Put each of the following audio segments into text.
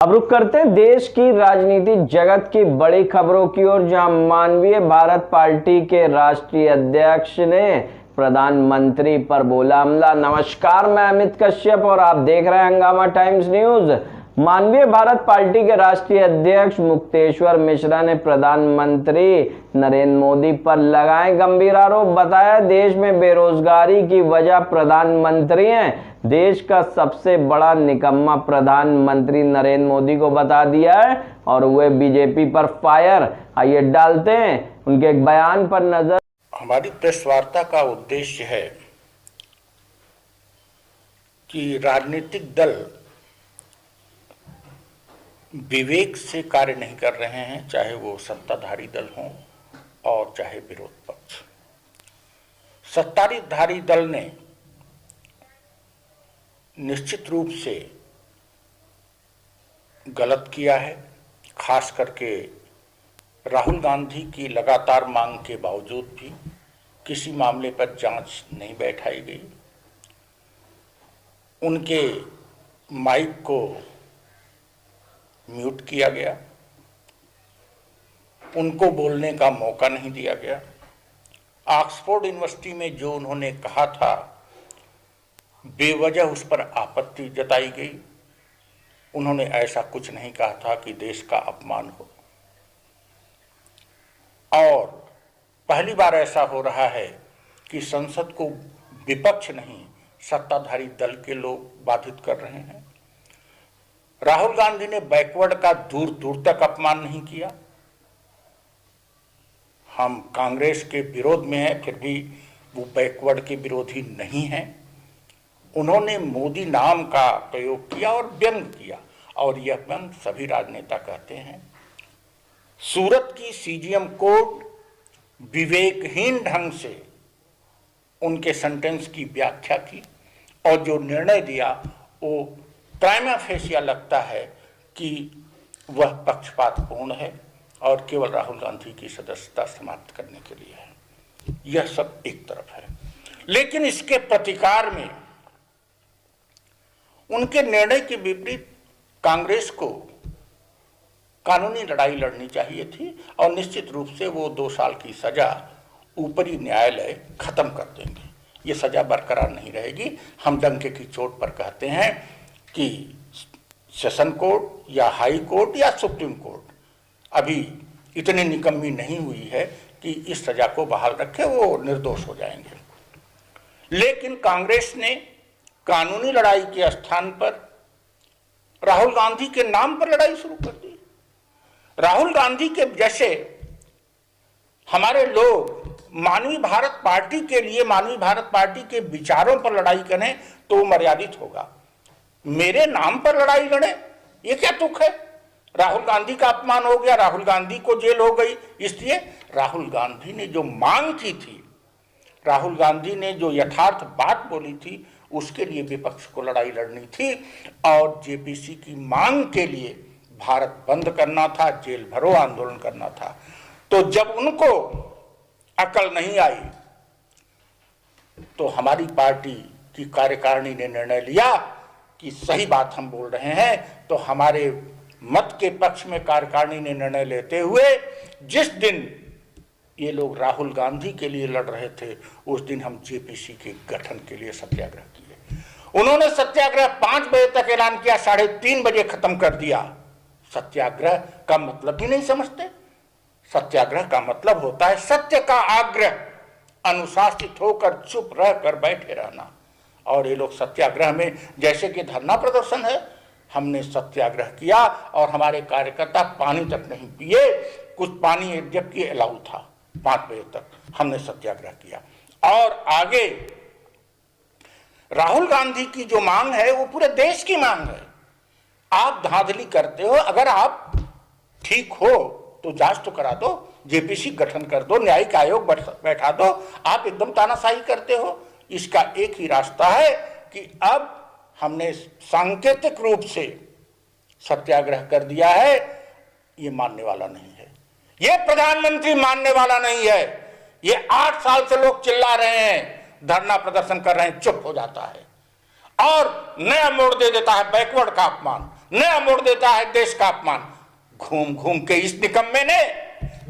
अब रुक करते हैं देश की राजनीतिक जगत की बड़ी खबरों की ओर, जहां मानवीय भारत पार्टी के राष्ट्रीय अध्यक्ष ने प्रधानमंत्री पर बोला हमला। नमस्कार, मैं अमित कश्यप और आप देख रहे हैं हंगामा टाइम्स न्यूज। मानवीय भारत पार्टी के राष्ट्रीय अध्यक्ष मुक्तेश्वर मिश्रा ने प्रधानमंत्री नरेंद्र मोदी पर लगाए गंभीर आरोप। बताया देश में बेरोजगारी की वजह प्रधानमंत्री हैं। देश का सबसे बड़ा निकम्मा प्रधानमंत्री नरेंद्र मोदी को बता दिया है और हुए बीजेपी पर फायर। आइए डालते हैं उनके एक बयान पर नजर। हमारी प्रेस वार्ता का उद्देश्य है कि राजनीतिक दल विवेक से कार्य नहीं कर रहे हैं, चाहे वो सत्ताधारी दल हों और चाहे विरोध पक्ष। सत्ताधारी दल ने निश्चित रूप से गलत किया है, खास करके राहुल गांधी की लगातार मांग के बावजूद भी किसी मामले पर जांच नहीं बैठाई गई। उनके माइक को म्यूट किया गया, उनको बोलने का मौका नहीं दिया गया। ऑक्सफोर्ड यूनिवर्सिटी में जो उन्होंने कहा था, बेवजह उस पर आपत्ति जताई गई। उन्होंने ऐसा कुछ नहीं कहा था कि देश का अपमान हो। और पहली बार ऐसा हो रहा है कि संसद को विपक्ष नहीं, सत्ताधारी दल के लोग बाधित कर रहे हैं। राहुल गांधी ने बैकवर्ड का दूर दूर तक अपमान नहीं किया। हम कांग्रेस के विरोध में हैं, फिर भी वो बैकवर्ड के विरोधी नहीं हैं। उन्होंने मोदी नाम का प्रयोग किया और व्यंग किया, और यह व्यंग सभी राजनेता कहते हैं। सूरत की सीजीएम कोर्ट विवेकहीन ढंग से उनके सेंटेंस की व्याख्या की और जो निर्णय दिया वो प्राइमा फेसिया लगता है कि वह पक्षपातपूर्ण है और केवल राहुल गांधी की सदस्यता समाप्त करने के लिए है। यह सब एक तरफ है, लेकिन इसके प्रतिकार में उनके निर्णय के विपरीत कांग्रेस को कानूनी लड़ाई लड़नी चाहिए थी और निश्चित रूप से वो 2 साल की सजा ऊपरी न्यायालय खत्म कर देंगे। ये सजा बरकरार नहीं रहेगी। हम डंके की चोट पर कहते हैं कि सेशन कोर्ट या हाई कोर्ट या सुप्रीम कोर्ट अभी इतनी निकम्मी नहीं हुई है कि इस सजा को बहाल रखे, वो निर्दोष हो जाएंगे। लेकिन कांग्रेस ने कानूनी लड़ाई के स्थान पर राहुल गांधी के नाम पर लड़ाई शुरू कर दी। राहुल गांधी के जैसे हमारे लोग मानवीय भारत पार्टी के लिए, मानवीय भारत पार्टी के विचारों पर लड़ाई करें तो मर्यादित होगा। मेरे नाम पर लड़ाई लड़े, ये क्या तुक है? राहुल गांधी का अपमान हो गया, राहुल गांधी को जेल हो गई। इसलिए राहुल गांधी ने जो मांग की थी, राहुल गांधी ने जो यथार्थ बात बोली थी, उसके लिए विपक्ष को लड़ाई लड़नी थी और जेपीसी की मांग के लिए भारत बंद करना था, जेल भरो आंदोलन करना था। तो जब उनको अकल नहीं आई तो हमारी पार्टी की कार्यकारिणी ने निर्णय लिया कि सही बात हम बोल रहे हैं। तो हमारे मत के पक्ष में कार्यकारिणी ने निर्णय लेते हुए जिस दिन ये लोग राहुल गांधी के लिए लड़ रहे थे, उस दिन हम जेपीसी के गठन के लिए सत्याग्रह किए। उन्होंने सत्याग्रह 5 बजे तक ऐलान किया, 3:30 बजे खत्म कर दिया। सत्याग्रह का मतलब ही नहीं समझते। सत्याग्रह का मतलब होता है सत्य का आग्रह, अनुशासित होकर चुप रहकर बैठे रहना। और ये लोग सत्याग्रह में जैसे कि धरना प्रदर्शन है, हमने सत्याग्रह किया और हमारे कार्यकर्ता पानी तक नहीं पिए। कुछ पानी जबकि अलाउ था, 5 बजे तक हमने सत्याग्रह किया। और आगे राहुल गांधी की जो मांग है वो पूरे देश की मांग है। आप धांधली करते हो, अगर आप ठीक हो तो जांच तो करा दो, जेपीसी गठन कर दो, न्यायिक आयोग बैठा दो। आप एकदम तानाशाही करते हो। इसका एक ही रास्ता है कि अब हमने सांकेतिक रूप से सत्याग्रह कर दिया है, ये मानने वाला नहीं है, ये प्रधानमंत्री मानने वाला नहीं है। ये 8 साल से लोग चिल्ला रहे हैं, धरना प्रदर्शन कर रहे हैं, चुप हो जाता है और नया मोड़ दे देता है बैकवर्ड का अपमान। नया मोड़ देता है देश का अपमान। घूम घूम के इस निकम्मे ने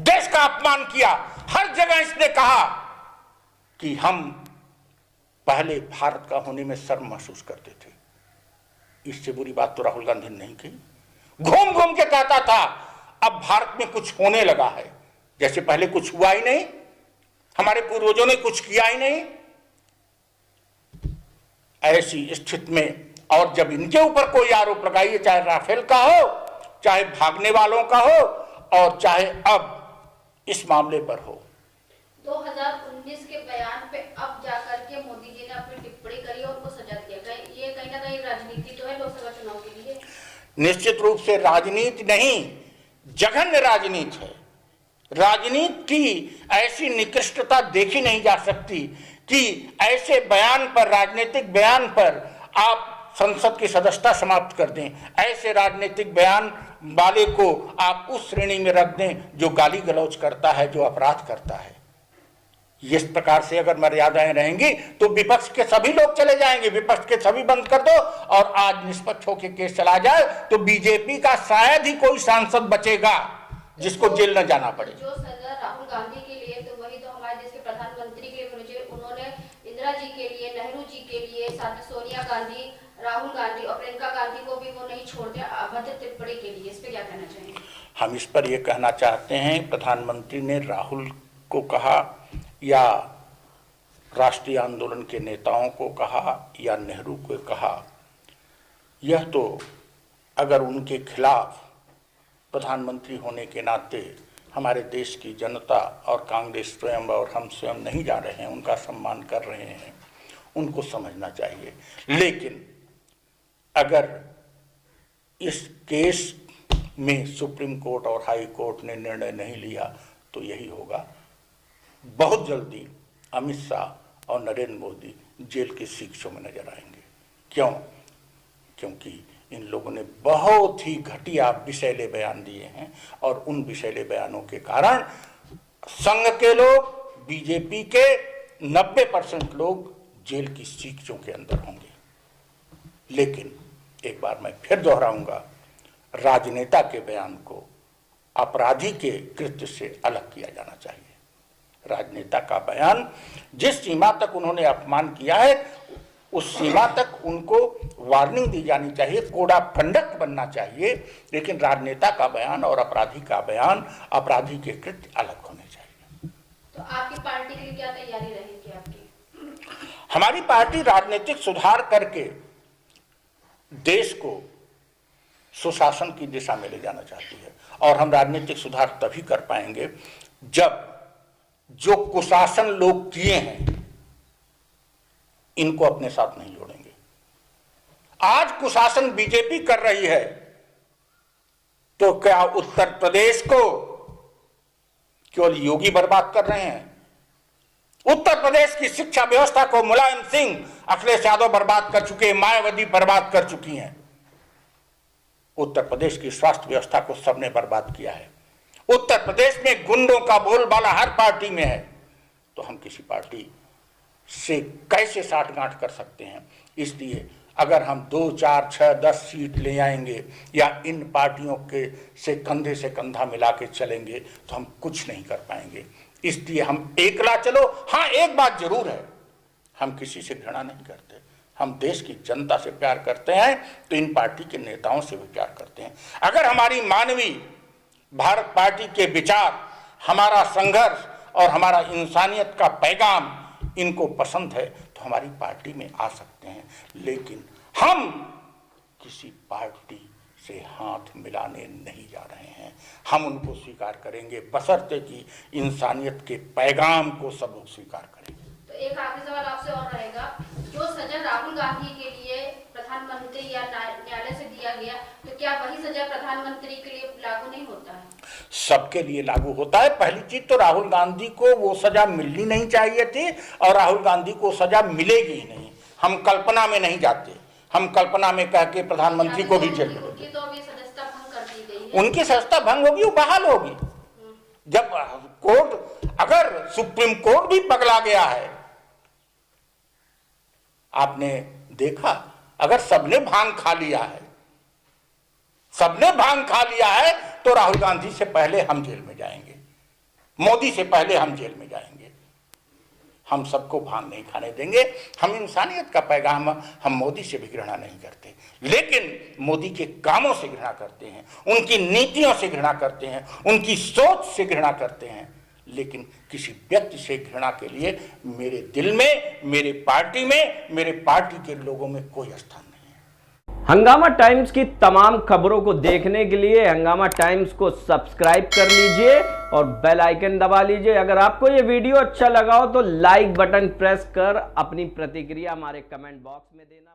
देश का अपमान किया। हर जगह इसने कहा कि हम पहले भारत का होने में शर्म महसूस करते थे। इससे बुरी बात तो राहुल गांधी ने नहीं की। घूम घूम के कहता था अब भारत में कुछ होने लगा है, जैसे पहले कुछ हुआ ही नहीं, हमारे पूर्वजों ने कुछ किया ही नहीं। ऐसी स्थिति में और जब इनके ऊपर कोई आरोप लगाइए, चाहे राफेल का हो, चाहे भागने वालों का हो, और चाहे अब इस मामले पर हो। 2019 के बयान पे अब जाकर के मोदी जी ने अपनी टिप्पणी करी और उनको सजा दिया। ये कहीं ना कहीं राजनीति तो है लोकसभा चुनाव के लिए। निश्चित रूप से राजनीति नहीं, जघन्य राजनीति है। राजनीति की ऐसी निकृष्टता देखी नहीं जा सकती कि ऐसे बयान पर, राजनीतिक बयान पर आप संसद की सदस्यता समाप्त कर दें। ऐसे राजनीतिक बयान वाले को आप उस श्रेणी में रख दें जो गाली गलौज करता है, जो अपराध करता है। इस प्रकार से अगर मर्यादाएं रहेंगी तो विपक्ष के सभी लोग चले जाएंगे, विपक्ष के सभी बंद कर दो और आज निष्पक्ष होकर केस चला जाए तो बीजेपी का शायद ही कोई सांसद बचेगा जिसको जेल न जाना पड़े। जो सजा राहुल गांधी के लिए, तो वही तो हमारे देश के प्रधानमंत्री के लिए उन्होंने इंदिरा जी के लिए, नेहरू जी के लिए, साथ में सोनिया गांधी, राहुल गांधी और प्रियंका गांधी को भी वो नहीं छोड़ते अभद्र टिप्पणी के लिए। इस पे क्या कहना चाहेंगे? हम इस पर यह कहना चाहते हैं, प्रधानमंत्री ने राहुल को कहा या राष्ट्रीय आंदोलन के नेताओं को कहा या नेहरू को कहा, यह तो अगर उनके खिलाफ प्रधानमंत्री होने के नाते हमारे देश की जनता और कांग्रेस स्वयं और हम स्वयं नहीं जा रहे हैं, उनका सम्मान कर रहे हैं, उनको समझना चाहिए। लेकिन अगर इस केस में सुप्रीम कोर्ट और हाई कोर्ट ने निर्णय नहीं लिया तो यही होगा, बहुत जल्दी अमित शाह और नरेंद्र मोदी जेल की शिक्षों में नजर आएंगे। क्यों? क्योंकि इन लोगों ने बहुत ही घटिया विषैले बयान दिए हैं और उन विषैले बयानों के कारण संघ के लोग, बीजेपी के 90% लोग जेल की शिक्षों के अंदर होंगे। लेकिन एक बार मैं फिर दोहराऊंगा, राजनेता के बयान को अपराधी के कृत्य से अलग किया जाना चाहिए। राजनेता का बयान जिस सीमा तक उन्होंने अपमान किया है उस सीमा तक उनको वार्निंग दी जानी चाहिए, कोड ऑफ कंडक्ट बनना चाहिए। लेकिन राजनेता का बयान और अपराधी का बयान, अपराधी के कृत्य अलग होने चाहिए। तो आपकी पार्टी के लिए क्या तैयारी रहेगी आपकी? हमारी पार्टी राजनीतिक सुधार करके देश को सुशासन की दिशा में ले जाना चाहती है और हम राजनीतिक सुधार तभी कर पाएंगे जब जो कुशासन लोग किए हैं इनको अपने साथ नहीं जोड़ेंगे। आज कुशासन बीजेपी कर रही है तो क्या उत्तर प्रदेश को केवल योगी बर्बाद कर रहे हैं? उत्तर प्रदेश की शिक्षा व्यवस्था को मुलायम सिंह, अखिलेश यादव बर्बाद कर चुके हैं, मायावती बर्बाद कर चुकी हैं। उत्तर प्रदेश की स्वास्थ्य व्यवस्था को सबने बर्बाद किया है। उत्तर प्रदेश में गुंडों का बोलबाला हर पार्टी में है। तो हम किसी पार्टी से कैसे साठगांठ कर सकते हैं? इसलिए अगर हम 2, 4, 6, 10 सीट ले आएंगे या इन पार्टियों के से कंधे से कंधा मिला के चलेंगे तो हम कुछ नहीं कर पाएंगे। इसलिए हम एकला चलो। हाँ, एक बात जरूर है, हम किसी से घृणा नहीं करते, हम देश की जनता से प्यार करते हैं तो इन पार्टी के नेताओं से भी प्यार करते हैं। अगर हमारी मानवीय भारत पार्टी के विचार, हमारा संघर्ष और हमारा इंसानियत का पैगाम इनको पसंद है तो हमारी पार्टी में आ सकते हैं। लेकिन हम किसी पार्टी से हाथ मिलाने नहीं जा रहे हैं। हम उनको स्वीकार करेंगे बशर्ते कि इंसानियत के पैगाम को सब लोग स्वीकार करेंगे। तो एक आखिरी सवाल आपसे और रहेगा, जो सजा राहुल गांधी के लिए प्रधानमंत्री या न्यायालय से दिया गया, तो क्या वही सजा प्रधानमंत्री के लिए लागू नहीं होता है? सबके लिए लागू होता है। पहली चीज तो राहुल गांधी को वो सजा मिलनी नहीं चाहिए थी और राहुल गांधी को सजा मिलेगी ही नहीं। हम कल्पना में नहीं जाते, हम कल्पना में कह के प्रधानमंत्री को भी जेल में उनकी तो अभी सदस्यता भंग कर दी गई है। उनकी सदस्यता भंग होगी, वो बहाल होगी। जब कोर्ट, अगर सुप्रीम कोर्ट भी पगला गया है, आपने देखा, अगर सबने भांग खा लिया है सबने भांग खा लिया है तो राहुल गांधी से पहले हम जेल में जाएंगे, मोदी से पहले हम जेल में जाएंगे। हम सबको भांग नहीं खाने देंगे। हम इंसानियत का पैगाम, हम मोदी से भी घृणा नहीं करते, लेकिन मोदी के कामों से घृणा करते हैं, उनकी नीतियों से घृणा करते हैं, उनकी सोच से घृणा करते हैं। लेकिन किसी व्यक्ति से घृणा के लिए मेरे दिल में, मेरे पार्टी में, मेरे पार्टी के लोगों में कोई स्थान नहीं है। हंगामा टाइम्स की तमाम खबरों को देखने के लिए हंगामा टाइम्स को सब्सक्राइब कर लीजिए और बेल आइकन दबा लीजिए। अगर आपको ये वीडियो अच्छा लगा हो तो लाइक बटन प्रेस कर अपनी प्रतिक्रिया हमारे कमेंट बॉक्स में देना।